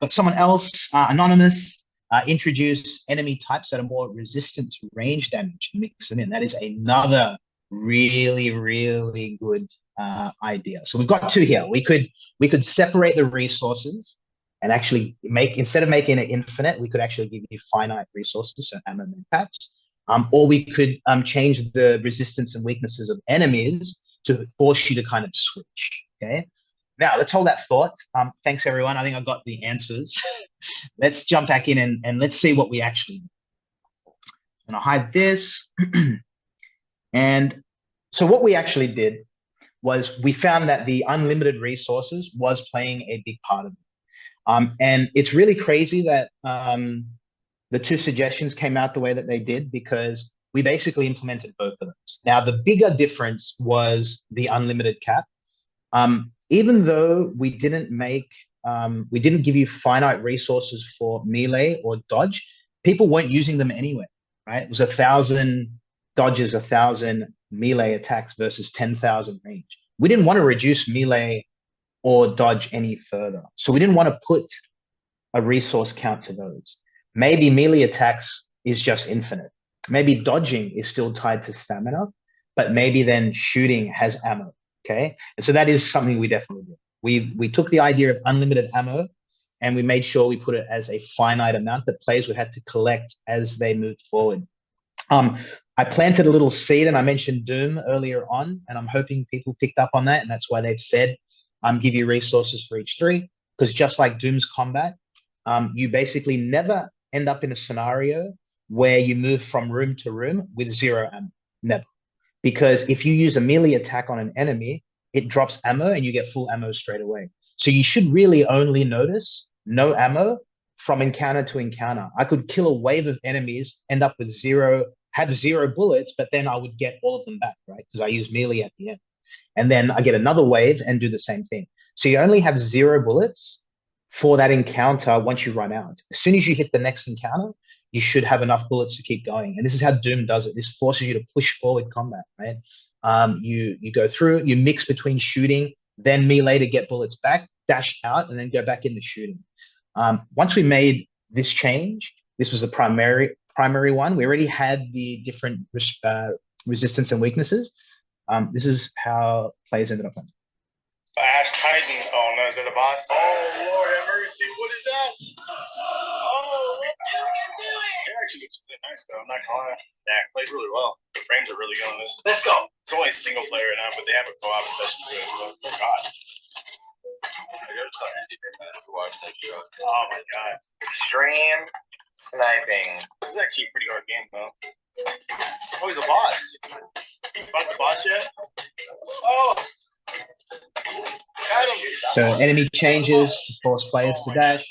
But someone else, anonymous, introduce enemy types that are more resistant to range damage, mix them in. That is another really, really good idea. So we've got two here. We could separate the resources and actually instead of making it infinite, we could actually give you finite resources, so ammo and packs. Or we could change the resistance and weaknesses of enemies to force you to kind of switch, okay? Now, let's hold that thought. Thanks, everyone. I think I've got the answers. Let's jump back in and let's see what we actually do. I'm gonna hide this. And so what we actually did was we found that the unlimited resources was playing a big part of it. And it's really crazy that the two suggestions came out the way that they did, because we basically implemented both of those. Now, the bigger difference was the unlimited cap. Even though we didn't make we didn't give you finite resources for melee or dodge, people weren't using them anyway, right? It was 1,000 dodges, 1,000 melee attacks versus 10,000 range. We didn't want to reduce melee or dodge any further. So we didn't want to put a resource count to those. Maybe melee attacks is just infinite. Maybe dodging is still tied to stamina, but maybe then shooting has ammo. Okay. And so that is something we definitely do. We took the idea of unlimited ammo and we made sure we put it as a finite amount that players would have to collect as they moved forward. I planted a little seed and I mentioned Doom earlier on, and I'm hoping people picked up on that. And that's why they've said, give you resources for each 3, because just like Doom's combat, you basically never end up in a scenario where you move from room to room with 0 ammo. Never. Because if you use a melee attack on an enemy, it drops ammo and you get full ammo straight away. So you should really only notice no ammo from encounter to encounter. I could kill a wave of enemies, end up with 0, have 0 bullets, but then I would get all of them back, right? Because I use melee at the end. And then I get another wave and do the same thing. So you only have 0 bullets for that encounter once you run out. As soon as you hit the next encounter, you should have enough bullets to keep going. And this is how Doom does it. This forces you to push forward combat, right? You go through, you mix between shooting, then melee to get bullets back, dash out, and then go back into shooting. Once we made this change, this was the primary one. We already had the different resistance and weaknesses. This is how players ended up playing. Ash Titan. Oh no, is that a boss? Oh Lord have mercy. What is that? Oh, you can do it. It actually looks really nice though. I'm not gonna lie. Yeah, it plays really well. The frames are really good on this. Let's go. It's only a single player now, but they have a co-op session too. So, oh god. Oh my god. Stream sniping. This is actually a pretty hard game though. Oh, he's a boss. Fight the boss yet? Oh. So enemy changes to force players to dash,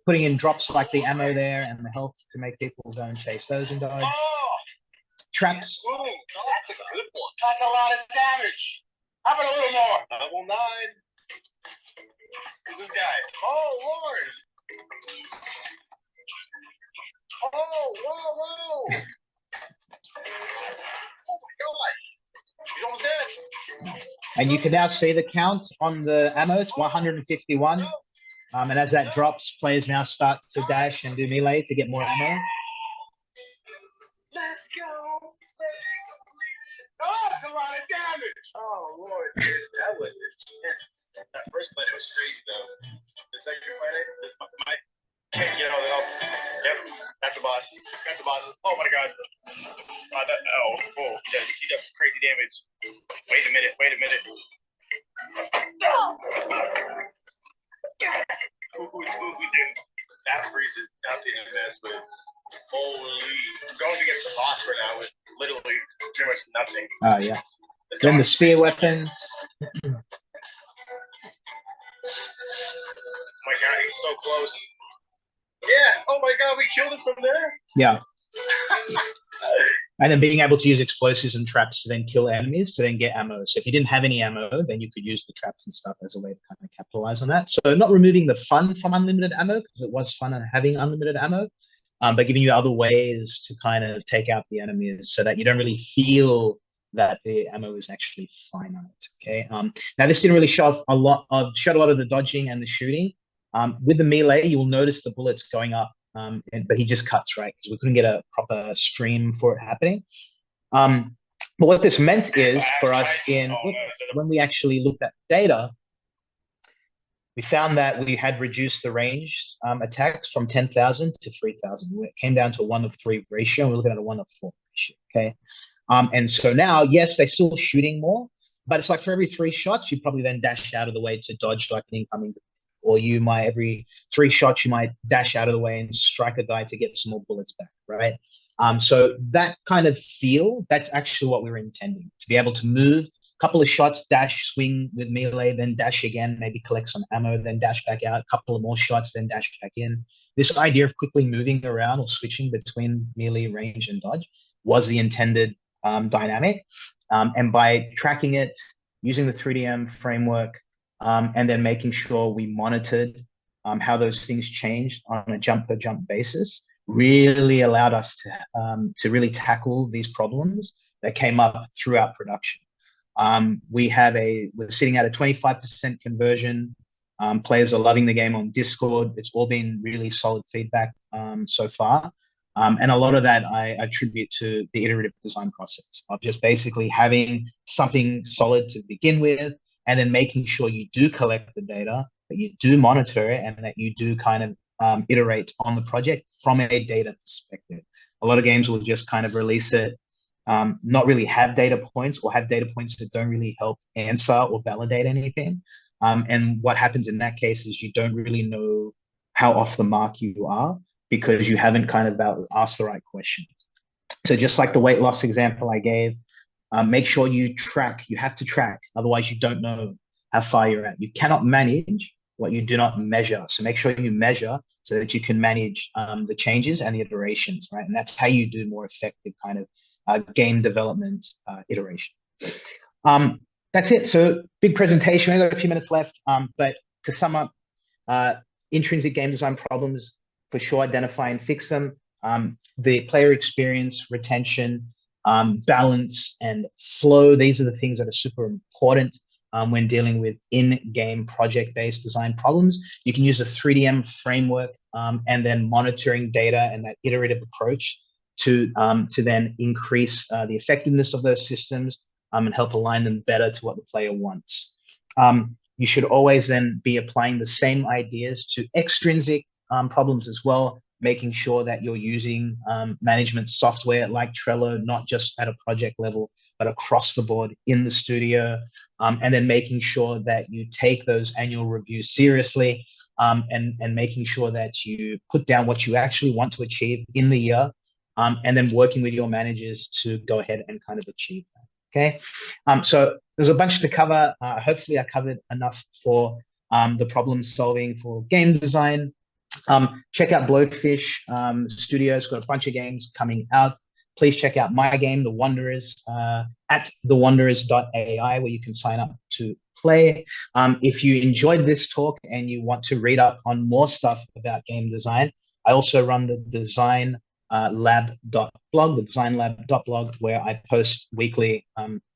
putting in drops like the ammo there and the health to make people go and chase those and dodge. Traps. Ooh, that's a good one. That's a lot of damage. How about a little more? Level 9. Who's this guy? Oh, Lord. Oh, whoa, whoa. Oh, my God. He's almost dead. And you can now see the count on the ammo. It's 151. And as that drops, players now start to dash and do melee to get more ammo. Let's go. Oh, that's a lot of damage. Oh, Lord. That was intense. That first play was crazy, though. The second play, this might can't get all the help. Yep, that's a boss. That's a boss. Oh, my God. Oh, he does crazy damage. Wait a minute. Who did? That freeze is nothing to mess with. Holy. Going against the boss right now with literally pretty much nothing. Oh, yeah. Then the spear weapons. Oh, my God, he's so close. Yes. Oh, my God, we killed him from there? Yeah. And then being able to use explosives and traps to then kill enemies to then get ammo. So if you didn't have any ammo, then you could use the traps and stuff as a way to kind of capitalize on that. So not removing the fun from unlimited ammo, because it was fun having unlimited ammo, but giving you other ways to kind of take out the enemies so that you don't really feel that the ammo is actually finite. Okay. Now this didn't really show a lot of the dodging and the shooting. With the melee, you will notice the bullets going up. But he just cuts, right? Because we couldn't get a proper stream for it happening. But what this meant is for us when we actually looked at data, we found that we had reduced the ranged attacks from 10,000 to 3,000. It came down to a 1:3 ratio, and we're looking at a 1:4 ratio, okay? And so now, yes, they're still shooting more, but it's like for every 3 shots, you probably then dash out of the way to dodge like an incoming, or you might, every 3 shots, you might dash out of the way and strike a guy to get some more bullets back, right? So that kind of feel, that's actually what we were intending, to be able to move, a couple of shots, dash, swing with melee, then dash again, maybe collect some ammo, then dash back out, a couple of more shots, then dash back in. This idea of quickly moving around or switching between melee, range, and dodge was the intended dynamic. And by tracking it, using the 3DM framework, and then making sure we monitored how those things changed on a jump per jump basis, really allowed us to really tackle these problems that came up throughout production. We're sitting at a 25% conversion. Players are loving the game on Discord. It's all been really solid feedback so far. And a lot of that I attribute to the iterative design process of just basically having something solid to begin with, and then making sure you do collect the data, that you do monitor it, and that you do kind of iterate on the project from a data perspective. A lot of games will just kind of release it, not really have data points, or have data points that don't really help answer or validate anything. And what happens in that case is you don't really know how off the mark you are, because you haven't kind of asked the right questions. So just like the weight loss example I gave, make sure you track. You have to track, otherwise you don't know how far you're at. You cannot manage what you do not measure. So make sure you measure so that you can manage the changes and the iterations, right? And that's how you do more effective kind of game development iteration. That's it. So big presentation. We've got a few minutes left, but to sum up, intrinsic game design problems, for sure, identify and fix them. The player experience, retention, balance, and flow, these are the things that are super important when dealing with in-game project-based design problems. You can use a 3DM framework and then monitoring data and that iterative approach to then increase the effectiveness of those systems and help align them better to what the player wants. You should always then be applying the same ideas to extrinsic problems as well, making sure that you're using management software like Trello, not just at a project level, but across the board in the studio, and then making sure that you take those annual reviews seriously, and making sure that you put down what you actually want to achieve in the year, and then working with your managers to go ahead and kind of achieve that. Okay, so there's a bunch to cover. Hopefully I covered enough for the problem solving for game design. Check out Blowfish Studios, got a bunch of games coming out. Please check out my game, The Wanderers, at thewanderers.ai, where you can sign up to play. If you enjoyed this talk and you want to read up on more stuff about game design, I also run the designlab.blog, where I post weekly,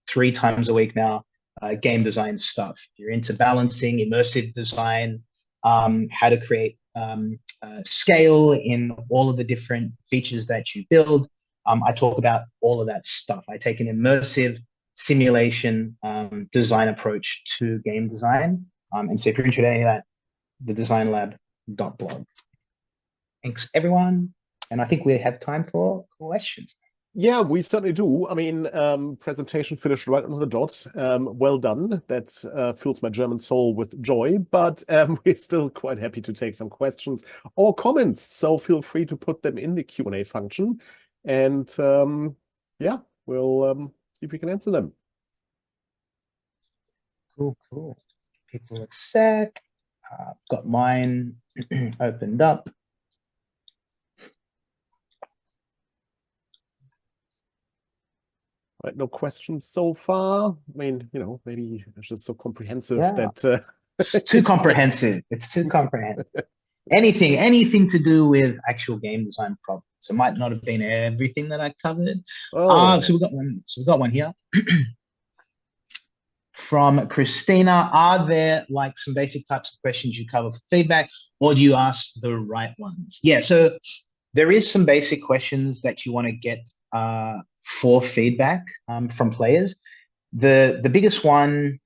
3 times a week now, game design stuff. If you're into balancing, immersive design, how to create scale in all of the different features that you build, I talk about all of that stuff. I take an immersive simulation design approach to game design. And so if you're interested in any of that, the designlab.blog. Thanks, everyone. And I think we have time for questions. Yeah, we certainly do. I mean, presentation finished right on the dot. Well done. That fills my German soul with joy, but we're still quite happy to take some questions or comments. So feel free to put them in the Q&A function. And yeah, we'll see if we can answer them. Cool. People a sec. Got mine opened up. Right, no questions so far. I mean, you know, maybe it's just so comprehensive that it's too comprehensive. It's too comprehensive. Anything to do with actual game design problems. It might not have been everything that I covered. So we've got one. So we've got one here from Christina. Are there like some basic types of questions you cover for feedback, or do you ask the right ones? Yeah. So there is some basic questions that you want to get for feedback from players. The biggest one.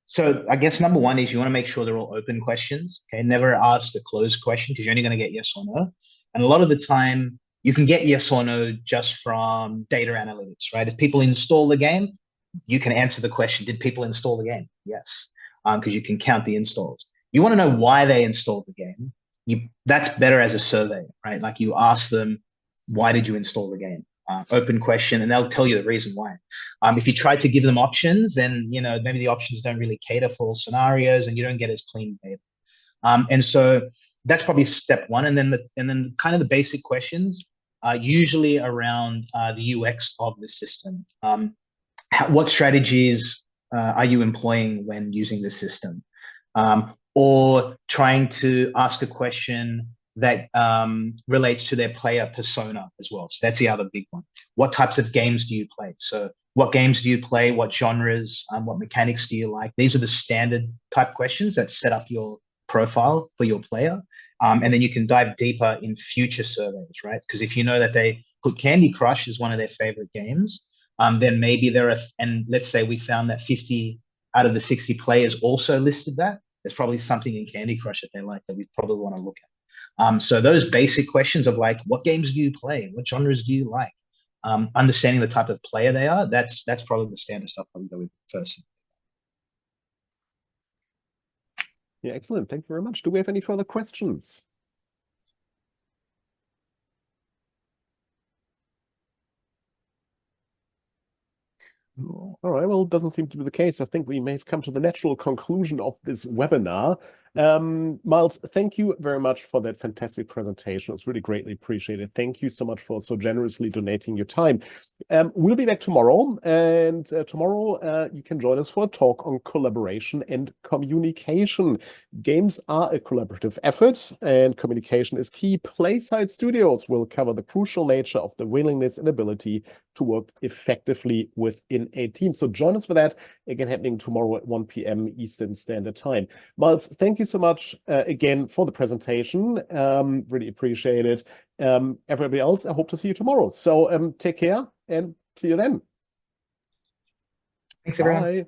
So I guess number one is you want to make sure they're all open questions. Okay, never ask a closed question, because you're only going to get yes or no. And a lot of the time you can get yes or no just from data analytics, right? If people install the game, you can answer the question, did people install the game? Yes, because you can count the installs. You want to know why they installed the game. That's better as a survey, right? Like you ask them, why did you install the game? Open question, and they'll tell you the reason why. If you try to give them options, then maybe the options don't really cater for all scenarios, and you don't get as clean data. And so that's probably step one. And then kind of the basic questions are usually around the UX of the system. What strategies are you employing when using the system? or trying to ask a question that relates to their player persona as well. So that's the other big one. What types of games do you play? So what games do you play? What genres? What mechanics do you like? These are the standard type questions that set up your profile for your player. And then you can dive deeper in future surveys, right? Because if you know that they put Candy Crush as one of their favorite games, then maybe there are, and let's say we found that 50 out of the 60 players also listed that. There's probably something in Candy Crush that they like that we probably want to look at. So those basic questions of like, what games do you play? What genres do you like? Understanding the type of player they are, that's probably the standard stuff that we go with first. Yeah, excellent. Thank you very much. Do we have any further questions? All right, well, it doesn't seem to be the case. I think we may have come to the natural conclusion of this webinar. Myles, thank you very much for that fantastic presentation. It's really greatly appreciated. Thank you so much for so generously donating your time. We'll be back tomorrow, and tomorrow you can join us for a talk on collaboration and communication. Games are a collaborative effort, and communication is key. PlaySide Studios will cover the crucial nature of the willingness and ability to work effectively within a team. So join us for that, again, happening tomorrow at 1 p.m. Eastern Standard Time. Myles, thank you so much again for the presentation. Really appreciate it. Everybody else, I hope to see you tomorrow. So take care and see you then. Thanks, everyone. Bye.